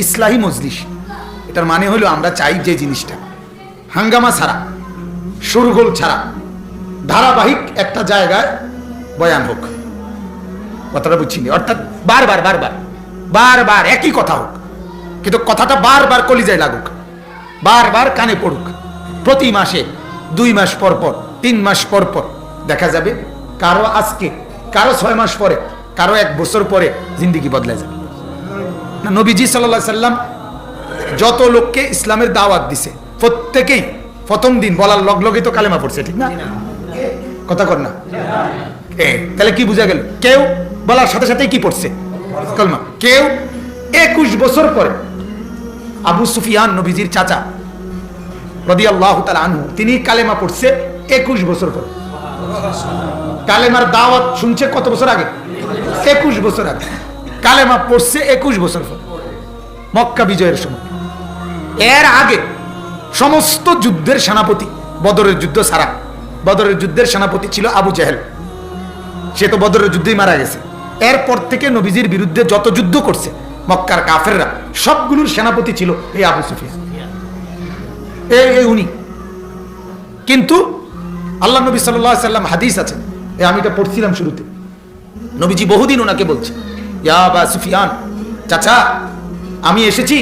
ইসলাহি মজলিস, এটার মানে হলো আমরা চাই যে জিনিসটা হাঙ্গামা ছাড়া, শোরগোল ছাড়া ধারাবাহিক একটা জায়গায় বয়ান হোক। কথাটা বুঝছিনি? অর্থাৎ বারবার বারবার বারবার একই কথা হোক, কিন্তু কথাটা বারবার কলিজায় লাগুক, বারবার কানে পড়ুক। প্রতি মাসে, 2 মাস পর পর, 3 মাস পর পর দেখা যাবে কারো আজকে, কারো 6 মাস পরে, কারো 1 বছর পরে জিন্দেগি বদলে যাবে। না, নবীজি সাল্লাল্লাহু আলাইহি সাল্লাম যত লোককে ইসলামের দাওয়াত দিছে প্রত্যেকেই প্রথম দিন বলার লগে তো কালেমা পড়ছে, ঠিক না? কথা কর না? তাহলে কি বোঝা গেল? কেউ বলার সাথে সাথেই কি পড়ছে? কালেমা। কেউ 21 বছর পরে, আবু সুফিয়ান নবীজির চাচা রাদিয়াল্লাহু তাআলা আনহু, তিনি কালেমা পড়ছে 21 বছর পরে। কালেমার দাওয়াত শুনছে কত বছর আগে? 21 বছর আগে। কালেমা পড়ছে 21 বছর পরে, মক্কা বিজয়ের সময়। এর আগে সমস্ত যুদ্ধের সেনাপতি, বদরের যুদ্ধ ছাড়া, বদরের যুদ্ধের সেনাপতি ছিল আবু জেহেল, সে তো বদরের যুদ্ধেই মারা গেছে। এরপর থেকে নবীজির বিরুদ্ধে যত যুদ্ধ করছে মক্কার কাফেররা, সবগুলোর সেনাপতি ছিল এই আবু সুফিয়ান, এই উনি। কিন্তু আল্লাহ নবী সাল্লাল্লাহু আলাইহি সাল্লাম, হাদিস আছে, আমি এটা পড়ছিলাম শুরুতে, নবীজি বহুদিন ওনাকে বলছে, ইয়া আবা সুফিয়ান, চাচা আমি এসেছি,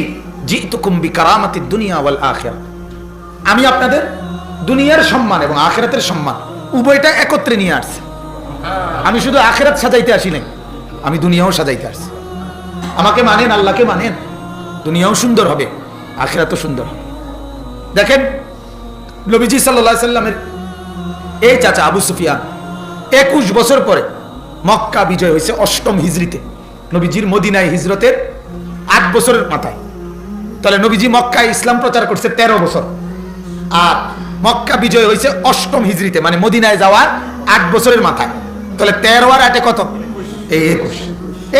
জিতুকুম বিকারামাতিদ দুনিয়া ওয়াল আখিরাহ, আমি আপনাদের দুনিয়ার সম্মান এবং আখিরাতের সম্মান উভয়টা একত্রে নিয়ে আসছি। আমি শুধু আখিরাত সাজাইতে আসি নাই, আমি দুনিয়াও সাজাইতে আসছি। আমাকে মানেন, আল্লাহকে মানেন, দুনিয়াও সুন্দর হবে, আখিরাতও সুন্দর হবে। দেখেন নবীজি সাল্লাল্লাহু আলাইহি সাল্লামের এই চাচা আবু সুফিয়ান 21 বছর পরে মক্কা বিজয় হয়েছে 8ম হিজরিতে, নবীজির মদিনায় হিজরতের 8 বছরের মাথায়। তাহলে নবীজি মক্কায় ইসলাম প্রচার করছে 13 বছর, আর মক্কা বিজয় হয়েছে 8ম হিজরিতে, মানে মদিনায় যাওয়ার 8 বছরের মাথায়। তাহলে 13 আর 8 কত?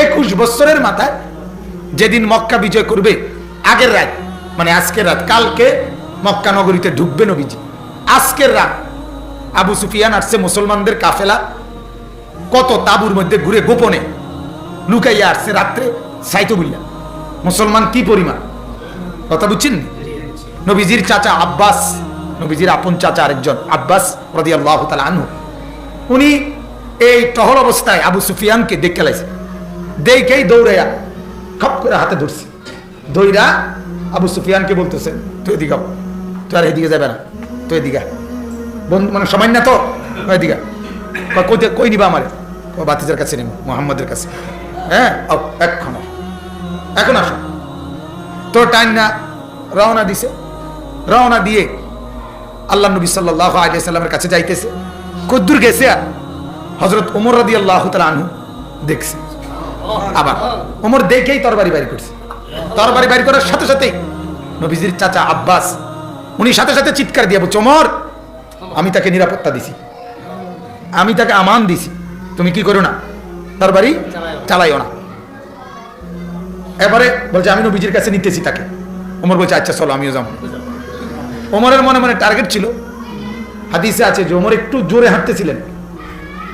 21 বছরের মাথায় যেদিন মক্কা বিজয় করবে, আগের রাত, মানে আজকের রাত, কালকে মক্কা নগরীতে ঢুকবে নবীজি। আজকের রাত আবু সুফিয়ান আসছে, মুসলমানদের কাফেলা কত তাবুর মধ্যে ঘুরে গোপনে লুকাইয়া আসছে রাত্রে সাইতুবিল্লাহ। মুসলমান কি পরিমাণ, কথা বুঝছেন? নবীজির চাচা আব্বাস, নবীজির আপন চাচা আরেকজন আব্বাস রাদিয়াল্লাহু তাআলা আনহু, উনি এই টহল অবস্থায় আবু সুফিয়ানকে দেখে লাইছে, দেখেই দৌড়াইয়া খপ করে হাতে ধরছে, দৌড়া আবু সুফিয়ানকে বলতেছে, তুই এদিকে, তুই আর এদিকে যাবে না, তুই এদিকে বন্ধু, মানে সময় না তো, এদিকে কই নিবা আমারে? বাতিজার কাছে নেব, মুহাম্মাদের কাছে। হ্যাঁ, এখন আসো। তো টাইম না রওনা দিছে, রওনা দিয়ে আল্লাহ নবী সাল্লাল্লাহু আলাইহি সাল্লামের কাছে যাইতেছে। কদ্দুর গেছে, হযরত ওমর রাদিয়াল্লাহু তাআলা আনহু দেখছে। আবার ওমর দেখেই তরবারি বাইর করছে। তরবারি বাইর করার সাথে সাথেই নবীজির চাচা আব্বাস, উনি সাথে সাথে চিৎকার দিয়ে বলছে, ওমর, আমি তাকে নিরাপত্তা দিছি, আমি তাকে আমান দিছি, তুমি কি করো না, তরবারি চালাইও না। এবারে বলছে, আমি নবীজির কাছে নিতেছি তাকে। ওমর বলছে, আচ্ছা চলো, আমিও যাবো। ওমরের মনে মনে টার্গেট ছিল, হাদিসে আছে যে ওমর একটু জোরে হাঁটতেছিলেন,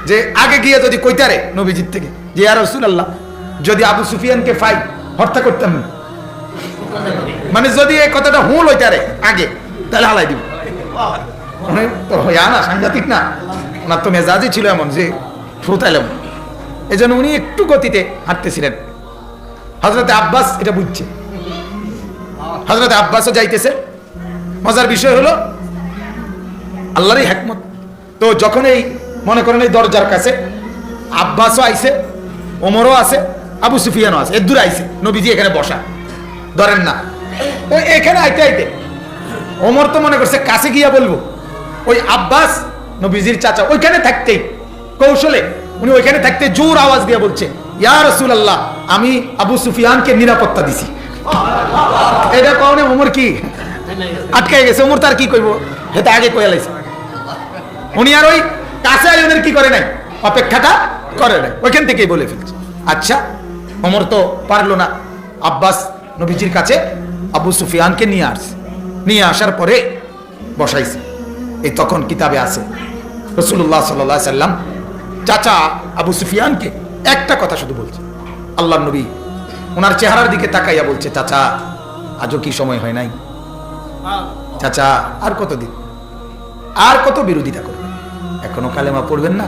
যে আগে গিয়ে যদি কইতারে নবীজির থেকে যে ইয়া রাসূলুল্লাহ, যদি আবু সুফিয়ানকে পাই হত্যা করতাম না, মানে যদি এই কথাটা হুল হইতারে আগে, তাহলে হালাই দিব। না, সাংঘাতিক না, ওনার তো মেজাজই ছিল এমন যে ফুটাইলাম। এই জন্য উনি একটু গতিতে হাঁটতেছিলেন। হযরতে আব্বাস এটা বুঝছে, হযরতে আব্বাসও যাইতেছে। মজার বিষয় হলো আল্লাহরই হিকমত। তো যখন এই মনে করেন এই দরজার কাছে আব্বাসও আইছে, ওমরও আছে, আবু সুফিয়ানও আছে, এর দূরে আইছে, নবীজি এখানে বসা, ধরেন না। তো এখানে আইতে আইতে ওমর তো মনে করছে কাছে গিয়া বলবো, ওই আব্বাস নবীজির চাচা ওইখানে থাকতেই কৌশলে উনি ওইখানে থাকতে জোর আওয়াজ দিয়ে বলছে, ইয়া রাসূলুল্লাহ, আমি আবু সুফিয়ানকে নিরাপত্তা দিছি। এটা কারণে ওমর কি আটকায় গেছে। ওমর তার কি কইব, এটা আগে কইয়া লাইছে। উনি আর ওই কাছে ওদের কি করে নাই, অপেক্ষাটা করে নাই, ওইখান থেকেই বলে ফেলছে। আচ্ছা, ওমর তো পারলো না, আব্বাস নবীজির কাছে আবু সুফিয়ানকে নিয়ে আসছে। নিয়ে আসার পরে বসাইছে। এই তখন কিতাবে আছে রাসূলুল্লাহ সাল্লাল্লাহু আলাইহি সাল্লাম চাচা আবু সুফিয়ানকে একটা কথা শুধু বলছে, আল্লাহর নবী ওনার চেহারার দিকে তাকাইয়া বলছে, চাচা আজও কি সময় হয় নাই? চাচা আর কতদিন, আর কত বিরোধিতা করবেন? এখনো কালেমা পড়বেন না?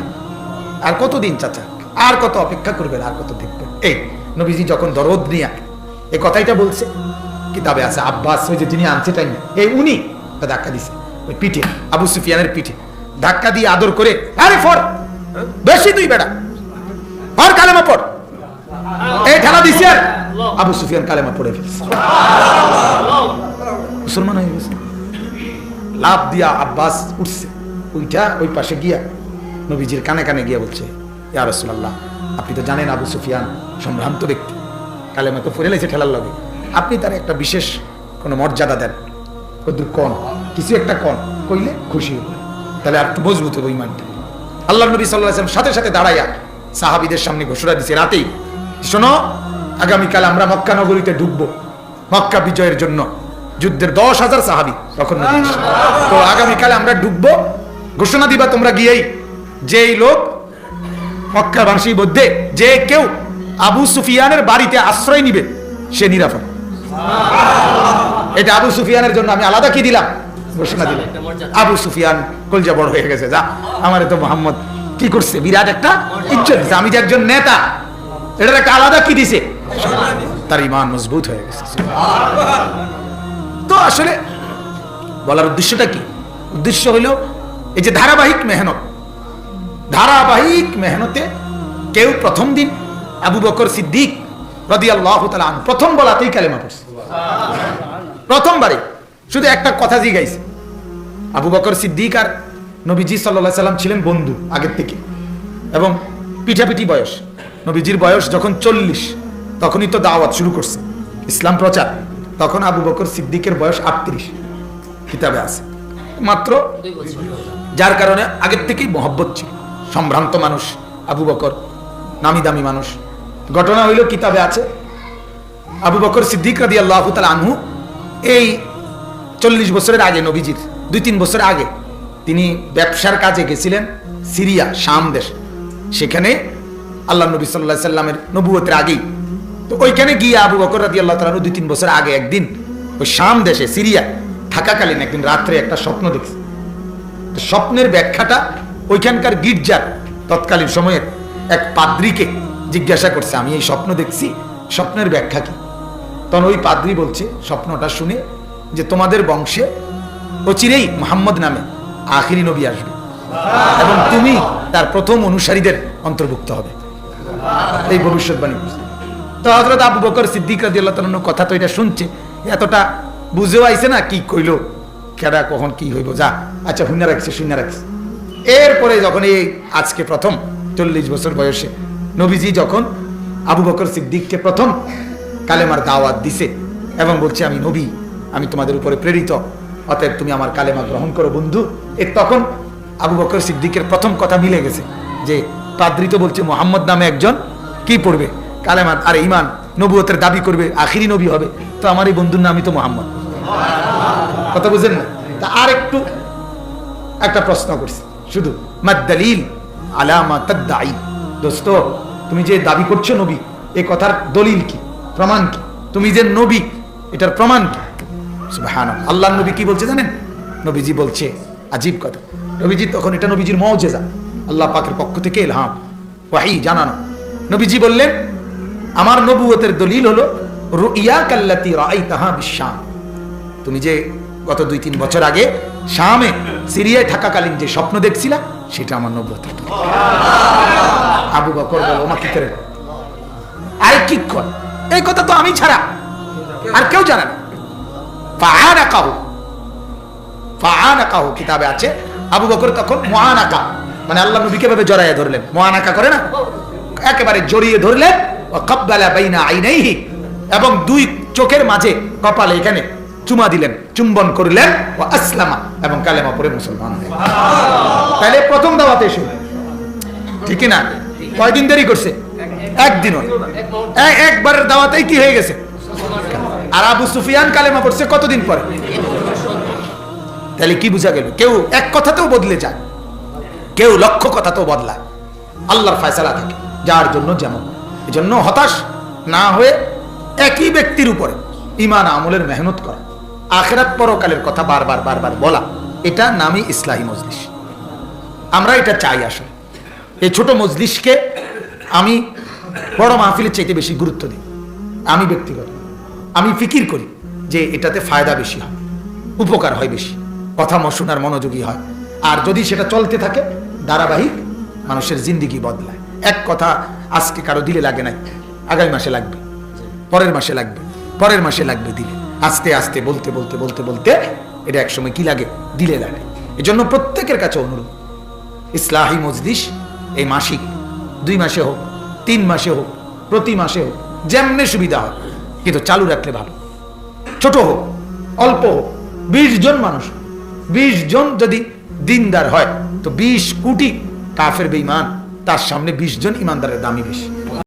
আর কতদিন চাচা, আর কত অপেক্ষা করবেন, আর কত দেখবেন? এই নবীজি যখন দরদ নিয়া এই কথাইটা বলছে, কিতাবে আছে আব্বাস ওই যে যিনি আনছে টাইম, এই উনি ধাক্কা দিছে ওই পিঠে, আবু সুফিয়ানের পিঠে ধাক্কা দিয়ে আদর করে, আরে ফর বেশি তুই বেড়া, আর কালেমা পড়, এই ঠেলা দিছে। আবু সুফিয়ান কালেমা পড়ে ফেলছে, মুসলমান হয়ে গেছে। লাভ দিয়া আব্বাস উঠছে, উইটা ওই পাশে গিয়া নবীজির কানে কানে গিয়া বলছে, ইয়া রাসূলুল্লাহ, আপনি তো জানেন আবু সুফিয়ান সম্ভ্রান্ত ব্যক্তি, কালেমা তো পড়ে লাইছে ঠেলার লগে, আপনি তার একটা বিশেষ কোনো মর্যাদা দেন, কদ্দুর কন, কিছু একটা কন, কইলে খুশি হবে, তাহলে আর একটু মজবুত হবে ইমানটা। আল্লাহ নবী সাল্লাল্লাহু আলাইহি ওয়াসাল্লাম সাথে সাথে দাঁড়াইয়া সাহাবীদের সামনে ঘোষণা দিছে রাতেই, শোনো, আগামীকাল আমরা মক্কা নগরীতে ঢুকবো মক্কা বিজয়ের জন্য, যুদ্ধের 10,000 সাহাবী তখন, তো আগামীকাল আমরা ঢুকবো, ঘোষণা দিবা তোমরা গিয়েই, যেই লোক মক্কাবাসীর মধ্যে যে কেউ আবু সুফিয়ানের বাড়িতে আশ্রয় নিবে সে নিরাপদ। এটা আবু সুফিয়ানের জন্য আমি আলাদা কি দিলাম, ঘোষণা দিলাম। আবু সুফিয়ান কলজা বড় হয়ে গেছে, যা আমারে তো মোহাম্মদ কি করছে, বিরাট একটা ইজ্জত দিছে, আমি যে একজন নেতা, এটার একটা আলাদা কি দিছে, তার ঈমান মজবুত হয়ে গেছে। তো আসলে বলার উদ্দেশ্যটা কি? উদ্দেশ্য হলো এই যে ধারাবাহিক মেহনত, ধারাবাহিক মেহনতে কেউ প্রথম দিন আবু বকর সিদ্দিক রাদিয়াল্লাহু তাআলা আনহু প্রথম বলাতেই কালেমা পড়ছে, প্রথমবারে শুধু একটা কথা জিগাইছে। আবু বকর সিদ্দিক আর নবীজি সাল্লাল্লাহু আলাইহি সাল্লাম ছিলেন বন্ধু আগের থেকে, এবং পিঠাপিঠি বয়স, নবীজির বয়স যখন 40 তখনই তো দাওয়াত শুরু করছে, ইসলাম প্রচার, তখন আবু বকর সিদ্দিকের বয়স 38 কিতাবে আছে মাত্র, যার কারণে আগের থেকেই মহব্বত ছিল, সম্ভ্রান্ত মানুষ আবু বকর, নামি দামি মানুষ। ঘটনা হইল কিতাবে আছে, আবু বকর সিদ্দিক রাদিয়াল্লাহু তাআলা আনহু এই 40 বছরের আগে, নবীজির 2-3 বছর আগে তিনি ব্যবসার কাজে গেছিলেন সিরিয়া, শাম দেশ, সেখানে আল্লাহ নবী সাল্লাল্লাহু আলাইহি সাল্লামের নবুয়তের আগেই, তো ওইখানে গিয়ে আবু বকর রাদিয়াল্লাহু তাআলা 2-3 বছর আগে একদিন ওই শাম দেশে সিরিয়া থাকাকালীন একদিন রাত্রে একটা স্বপ্ন দেখছে। তো স্বপ্নের ব্যাখ্যাটা ওইখানকার গির্জার তৎকালীন সময়ের এক পাদ্রীকে জিজ্ঞাসা করছে, আমি এই স্বপ্ন দেখছি, স্বপ্নের ব্যাখ্যা কি? তখন ওই পাদ্রী বলছে স্বপ্নটা শুনে যে তোমাদের বংশে অচিরেই মুহাম্মদ নামে আখিরি নবী আসবে এবং তুমি তার প্রথম অনুসারীদের অন্তর্ভুক্ত হবে, এই ভবিষ্যৎবাণী। তো হযরত আবু বকর সিদ্দিক রাদিয়াল্লাহু তাআলা কথা তো এটা শুনছে, এতটা বুঝেও আইছে না, কি কইলো কেডা কখন কি হইব, যা আচ্ছা শুনে রাখছে। এরপরে যখন এই আজকে প্রথম 40 বছর বয়সে নবীজি যখন আবু বকর সিদ্দিককে প্রথম কালেমার দাওয়াত দিছে এবং বলছে আমি নবী, আমি তোমাদের উপরে প্রেরিত, অতএব তুমি আমার কালেমা গ্রহণ করো বন্ধু, তখন আবু বকর সিদ্দিকের প্রথম কথা মিলে গেছে যে পাদ্রী তো বলছে মুহাম্মদ নামে একজন কি পড়বে কালেমা, আর ঈমান নবুয়তের দাবি করবে, আখিরি নবী হবে, তো আমার এই বন্ধুর নামই তো মুহাম্মদ। কথা বুঝেন না? তা আর একটু একটা প্রশ্ন করছি, শুধু মাদ-দালিল আলা মা তাদঈ, দোস্ত তুমি যে দাবি করছো নবী, এই কথার দলিল কি, প্রমাণ কি? তুমি যে নবী এটার প্রমাণ কি? সুবহানাল্লাহ। আল্লাহর নবী কি বলছে জানেন? নবীজি বলছে আজীব কথা, নবীজি তখন এটা নবীজির মুজিজা, আল্লাহ পাকের পক্ষ থেকে ইলহাম ওয়াহী জানানো। নবীজি বললেন আমার নবুয়তের দলিল হলো রুইয়াকাল্লাতী রাআইতাহা বিশ-শাম, তুমি যে গত 2-3 বছর আগে শামে সিরিয়ায় থাকাকালীন যে স্বপ্ন দেখছিলা সেটা আমার নবুয়ত। আবু বকর বলে ওমা কি করে, আরে কি কর, এই কথা তো আমি ছাড়া আর কেউ জানে না। ফাআনাকাহু কিতাবে আছে, আবু বকর তখন মুআনাকা মানে আল্লাহ নবীকে ভাবে জড়াইয়া ধরলেন, মুআনাকা করে না, একেবারে জড়িয়ে ধরলেন, ওয়া কাব্বালা বাইনা আইনাইহি, এবং 2 চোখের মাঝে কপালে এখানে চুমা দিলেন, চুম্বন করলেন, ওয়া আসলামা, এবং কালেমা পড়ে মুসলমান হলেন। তাহলে প্রথম দাওয়াতে এসে ঠিক না, কয়দিন দেরি করছে? একদিনও, একবারের দাওয়াতেই কি হয়ে গেছে। আর আবু সুফিয়ান কালেমা পড়ছে কতদিন পরে? তাহলে কি বোঝা গেল? কেউ এক কথাতেও বদলে যায়, কেউ লক্ষ কথাতেও বদলায়, আল্লাহর ফয়সালা থাকে যার জন্য যেমন। এই জন্য হতাশ না হয়ে একই ব্যক্তির উপরে ঈমান আমলের মেহনত করা, আখিরাত পরকালের কথা বারবার বারবার বলা, এটা নামই ইসলাহী মজলিস। আমরা এটা চাই। আসলে এই ছোট মজলিসকে আমি বড় মাহফিলের চাইতে বেশি গুরুত্ব দিই। আমি ব্যক্তিগত আমি ফিকির করি যে এটাতে ফায়দা বেশি হয়, উপকার হয় বেশি, কথা শোনার মনোযোগী হয়। আর যদি সেটা চলতে থাকে ধারাবাহিক, মানুষের জিন্দিগি বদলায়। এক কথা আজকে কারো দিলে লাগে নাই, আগামী মাসে লাগবে, পরের মাসে লাগবে, পরের মাসে লাগবে দিলে। আস্তে আস্তে বলতে বলতে বলতে বলতে এটা একসময় কি লাগে, দিলে লাগে। এজন্য প্রত্যেকের কাছে অনুরোধ, ইসলাহী মজলিস এই মাসিক, 2 মাসে হোক, 3 মাসে হোক, প্রতি মাসে হোক, যেমনে সুবিধা হয়, কিন্তু চালু রাখলে ভালো। ছোট হোক, অল্প হোক, 20 জন মানুষ, 20 জন যদি দিনদার হয় তো 20 কোটি কাফের বেঈমান, তার সামনে 20 জন ইমানদারের দামই বেশি।